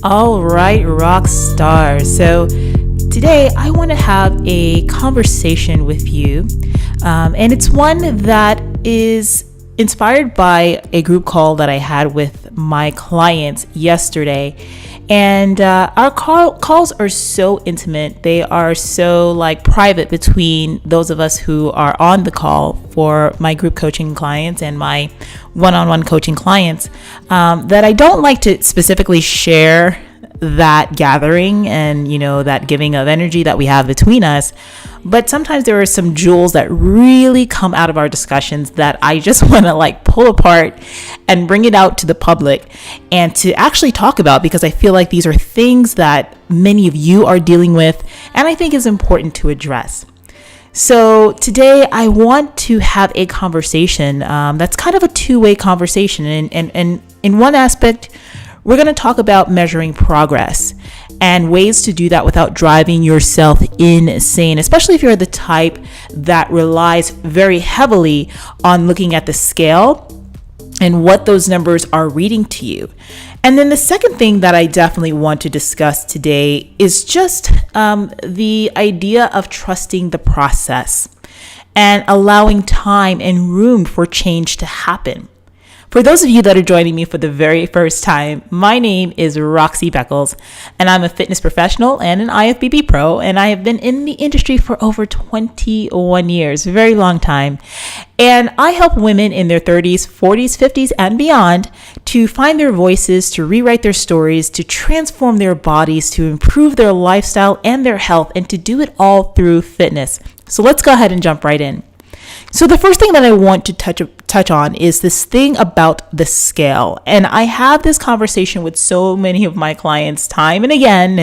All right, rock stars. So today I want to have a conversation with you, and it's one that is inspired by a group call that I had with my clients yesterday. And our calls are so intimate. They are so private between those of us who are on the call for my group coaching clients and my one-on-one coaching clients, that I don't like to specifically share that gathering and that giving of energy that we have between us. But sometimes there are some jewels that really come out of our discussions that I just want to pull apart and bring it out to the public and to actually talk about, because I feel like these are things that many of you are dealing with and I think is important to address. So today I want to have a conversation that's kind of a two-way conversation. And in one aspect, we're going to talk about measuring progress and ways to do that without driving yourself insane, especially if you're the type that relies very heavily on looking at the scale and what those numbers are reading to you. And then the second thing that I definitely want to discuss today is just the idea of trusting the process and allowing time and room for change to happen. For those of you that are joining me for the very first time, my name is Roxy Beckles, and I'm a fitness professional and an IFBB pro, and I have been in the industry for over 21 years, a very long time. And I help women in their 30s, 40s, 50s, and beyond to find their voices, to rewrite their stories, to transform their bodies, to improve their lifestyle and their health, and to do it all through fitness. So let's go ahead and jump right in. So the first thing that I want to touch on is this thing about the scale. And I have this conversation with so many of my clients time and again.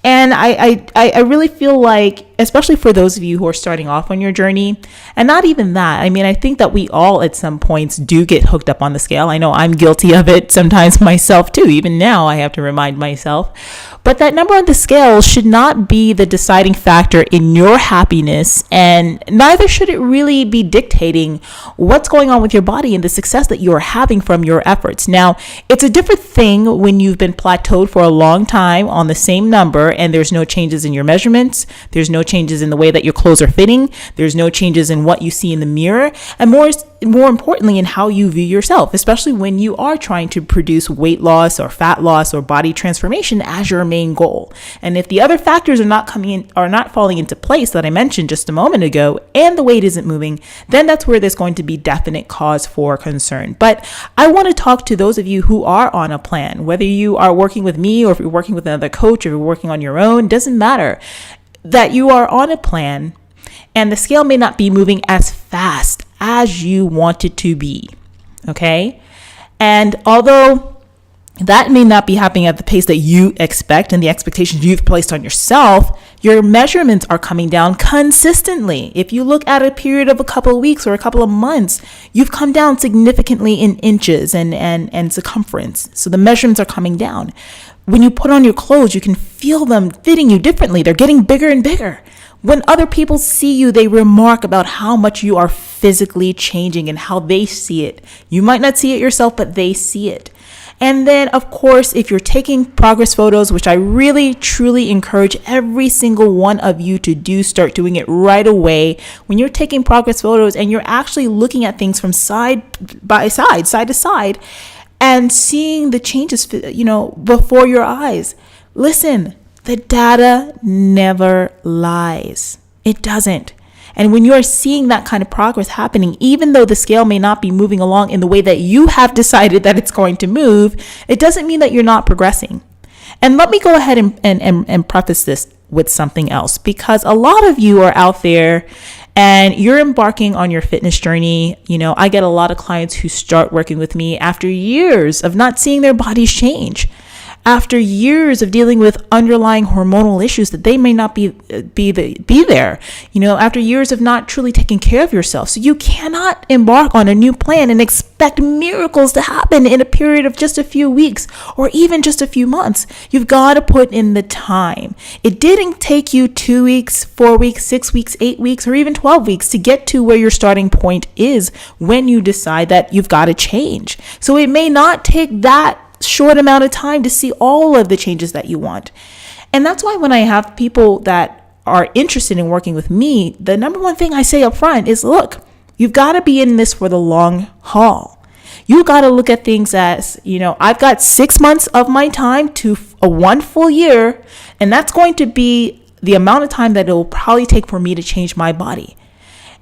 And I really feel like, especially for those of you who are starting off on your journey, and not even that, I mean, I think that we all at some points do get hooked up on the scale. I know I'm guilty of it sometimes myself too. Even now I have to remind myself. But that number on the scale should not be the deciding factor in your happiness, and neither should it really be dictating what's going on with your body and the success that you are having from your efforts. Now, it's a different thing when you've been plateaued for a long time on the same number and there's no changes in your measurements, there's no changes in the way that your clothes are fitting, there's no changes in what you see in the mirror, and more importantly in how you view yourself, especially when you are trying to produce weight loss or fat loss or body transformation as your main goal. And if the other factors are not falling into place that I mentioned just a moment ago, and the weight isn't moving, then that's where there's going to be definite cause for concern. But I want to talk to those of you who are on a plan, whether you are working with me or if you're working with another coach or you're working on your own, doesn't matter, that you are on a plan and the scale may not be moving as fast as you want it to be. Okay. And although that may not be happening at the pace that you expect and the expectations you've placed on yourself, your measurements are coming down consistently. If you look at a period of a couple of weeks or a couple of months, you've come down significantly in inches and circumference. So the measurements are coming down. When you put on your clothes, you can feel them fitting you differently. They're getting bigger and bigger. When other people see you, they remark about how much you are physically changing and how they see it. You might not see it yourself, but they see it. And then, of course, if you're taking progress photos, which I really, truly encourage every single one of you to do, start doing it right away. When you're taking progress photos and you're actually looking at things from side to side, and seeing the changes, before your eyes. Listen, the data never lies. It doesn't. And when you are seeing that kind of progress happening, even though the scale may not be moving along in the way that you have decided that it's going to move, it doesn't mean that you're not progressing. And let me go ahead and preface this with something else, because a lot of you are out there and you're embarking on your fitness journey. I get a lot of clients who start working with me after years of not seeing their bodies change, after years of dealing with underlying hormonal issues that they may not be there, after years of not truly taking care of yourself. So you cannot embark on a new plan and expect miracles to happen in a period of just a few weeks or even just a few months. You've got to put in the time. It didn't take you 2 weeks, 4 weeks, 6 weeks, 8 weeks, or even 12 weeks to get to where your starting point is when you decide that you've got to change. So it may not take that short amount of time to see all of the changes that you want. And that's why when I have people that are interested in working with me, the number one thing I say up front is, look, you've got to be in this for the long haul. You got to look at things as, I've got 6 months of my time to a 1 full year, and that's going to be the amount of time that it will probably take for me to change my body.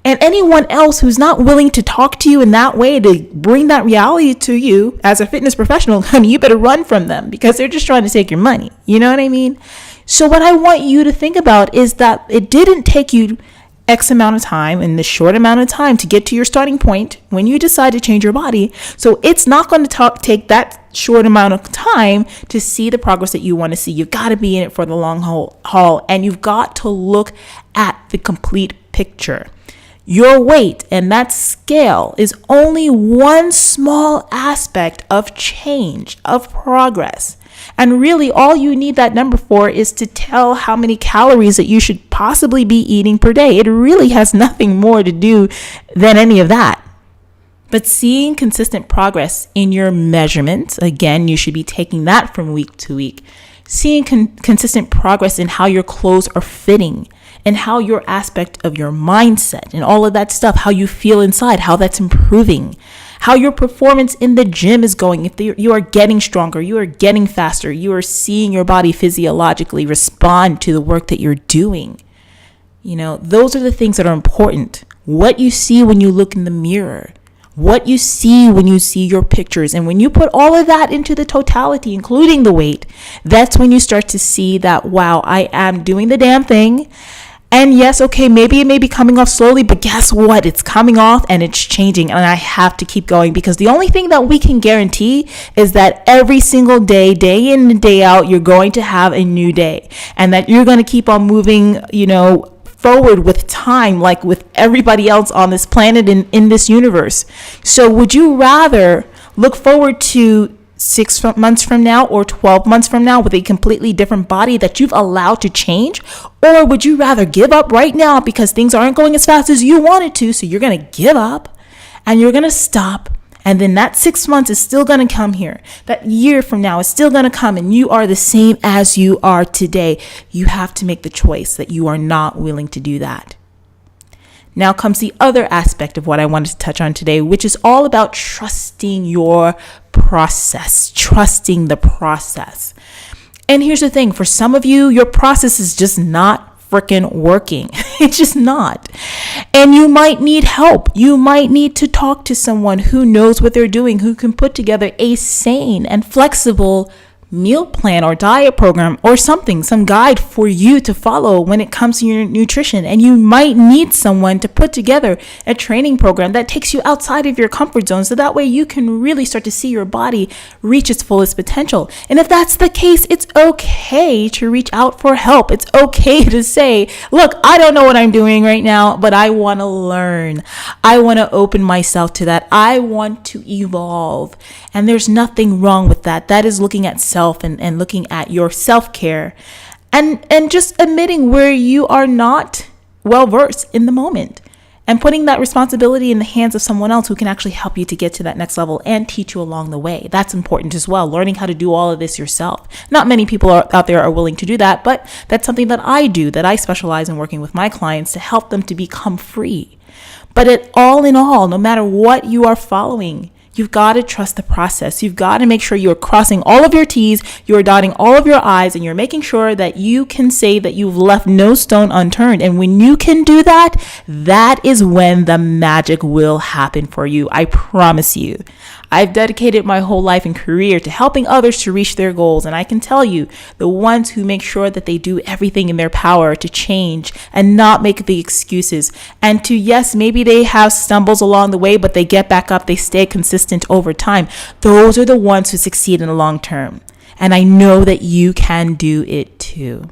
And anyone else who's not willing to talk to you in that way, to bring that reality to you as a fitness professional, honey, you better run from them, because they're just trying to take your money. You know what I mean? So what I want you to think about is that it didn't take you X amount of time in this short amount of time to get to your starting point when you decide to change your body. So it's not going to take that short amount of time to see the progress that you want to see. You've got to be in it for the long haul, and you've got to look at the complete picture. Your weight and that scale is only one small aspect of change, of progress. And really, all you need that number for is to tell how many calories that you should possibly be eating per day. It really has nothing more to do than any of that. But seeing consistent progress in your measurements, again, you should be taking that from week to week. Seeing consistent progress in how your clothes are fitting, and how your aspect of your mindset and all of that stuff, how you feel inside, how that's improving, how your performance in the gym is going. If you are getting stronger, you are getting faster, you are seeing your body physiologically respond to the work that you're doing. Those are the things that are important. What you see when you look in the mirror, what you see when you see your pictures. And when you put all of that into the totality, including the weight, that's when you start to see that, wow, I am doing the damn thing. And yes, okay, maybe it may be coming off slowly, but guess what? It's coming off and it's changing, and I have to keep going, because the only thing that we can guarantee is that every single day, day in and day out, you're going to have a new day, and that you're going to keep on moving, forward with time, like with everybody else on this planet in this universe. So would you rather look forward to 6 months from now or 12 months from now with a completely different body that you've allowed to change? Or would you rather give up right now because things aren't going as fast as you wanted to? So you're going to give up and you're going to stop. And then that 6 months is still going to come here. That year from now is still going to come, and you are the same as you are today. You have to make the choice that you are not willing to do that. Now comes the other aspect of what I wanted to touch on today, which is all about trusting your process, trusting the process. And here's the thing, for some of you, your process is just not freaking working. It's just not. And you might need help. You might need to talk to someone who knows what they're doing, who can put together a sane and flexible meal plan or diet program or something, some guide for you to follow when it comes to your nutrition. And you might need someone to put together a training program that takes you outside of your comfort zone, so that way you can really start to see your body reach its fullest potential. And if that's the case, it's okay to reach out for help. It's okay to say, look, I don't know what I'm doing right now, but I want to learn. I want to open myself to that. I want to evolve. And there's nothing wrong with that. That is looking at self and looking at your self-care and just admitting where you are not well versed in the moment, and putting that responsibility in the hands of someone else who can actually help you to get to that next level and teach you along the way. That's important as well, learning how to do all of this yourself. Not many people out there are willing to do that, but that's something that I do, that I specialize in working with my clients to help them to become free. But all in all, no matter what you are following, you've got to trust the process. You've got to make sure you're crossing all of your T's, you're dotting all of your I's, and you're making sure that you can say that you've left no stone unturned. And when you can do that, that is when the magic will happen for you. I promise you. I've dedicated my whole life and career to helping others to reach their goals. And I can tell you, the ones who make sure that they do everything in their power to change and not make the excuses, and to, yes, maybe they have stumbles along the way, but they get back up, they stay consistent over time. Those are the ones who succeed in the long term. And I know that you can do it too.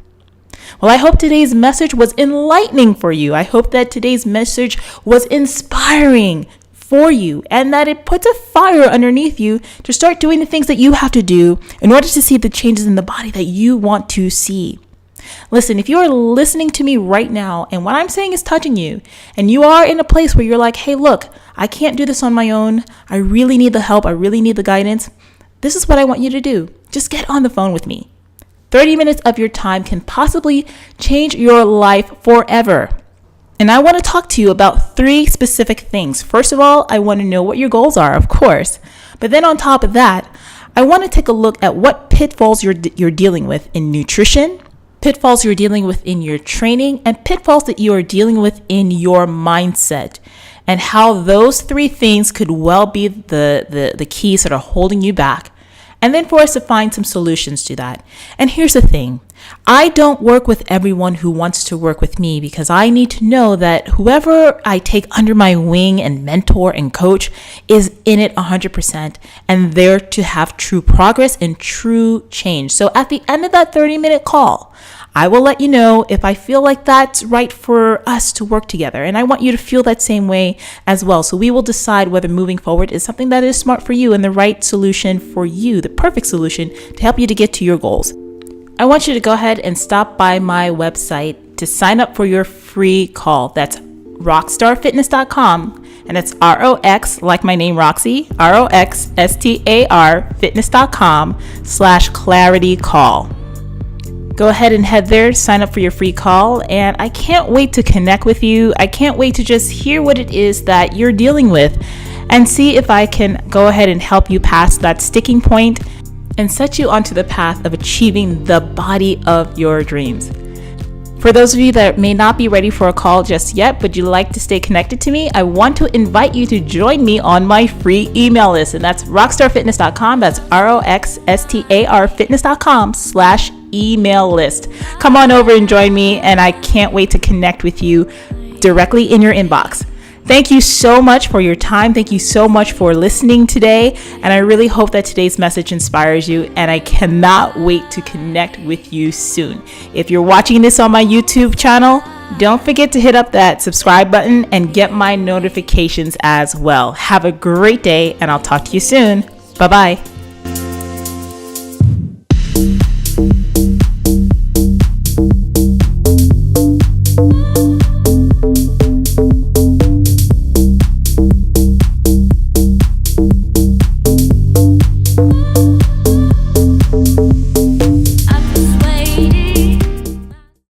Well, I hope today's message was enlightening for you. I hope that today's message was inspiring for you, and that it puts a fire underneath you to start doing the things that you have to do in order to see the changes in the body that you want to see. Listen, if you are listening to me right now and what I'm saying is touching you, and you are in a place where you're like, hey, look, I can't do this on my own. I really need the help. I really need the guidance. this is what I want you to do. Just get on the phone with me. 30 minutes of your time can possibly change your life forever. And I want to talk to you about 3 specific things. First of all, I want to know what your goals are, of course. But then on top of that, I want to take a look at what pitfalls you're dealing with in nutrition, pitfalls you're dealing with in your training, and pitfalls that you are dealing with in your mindset, and how those 3 things could well be the keys that are holding you back. And then for us to find some solutions to that. And here's the thing. I don't work with everyone who wants to work with me, because I need to know that whoever I take under my wing and mentor and coach is in it 100% and there to have true progress and true change. So at the end of that 30-minute call, I will let you know if I feel like that's right for us to work together. And I want you to feel that same way as well. So we will decide whether moving forward is something that is smart for you and the right solution for you, the perfect solution to help you to get to your goals. I want you to go ahead and stop by my website to sign up for your free call. That's rockstarfitness.com. And it's ROX, like my name, Roxy, ROXSTAR fitness.com/clarity call. Go ahead and head there, sign up for your free call, and I can't wait to connect with you. I can't wait to just hear what it is that you're dealing with and see if I can go ahead and help you pass that sticking point and set you onto the path of achieving the body of your dreams. For those of you that may not be ready for a call just yet, but you'd like to stay connected to me, I want to invite you to join me on my free email list, and that's rockstarfitness.com. That's ROXSTAR fitness.com/email list. Come on over and join me, and I can't wait to connect with you directly in your inbox. Thank you so much for your time. Thank you so much for listening today. And I really hope that today's message inspires you. And I cannot wait to connect with you soon. If you're watching this on my YouTube channel, don't forget to hit up that subscribe button and get my notifications as well. Have a great day, and I'll talk to you soon. Bye-bye.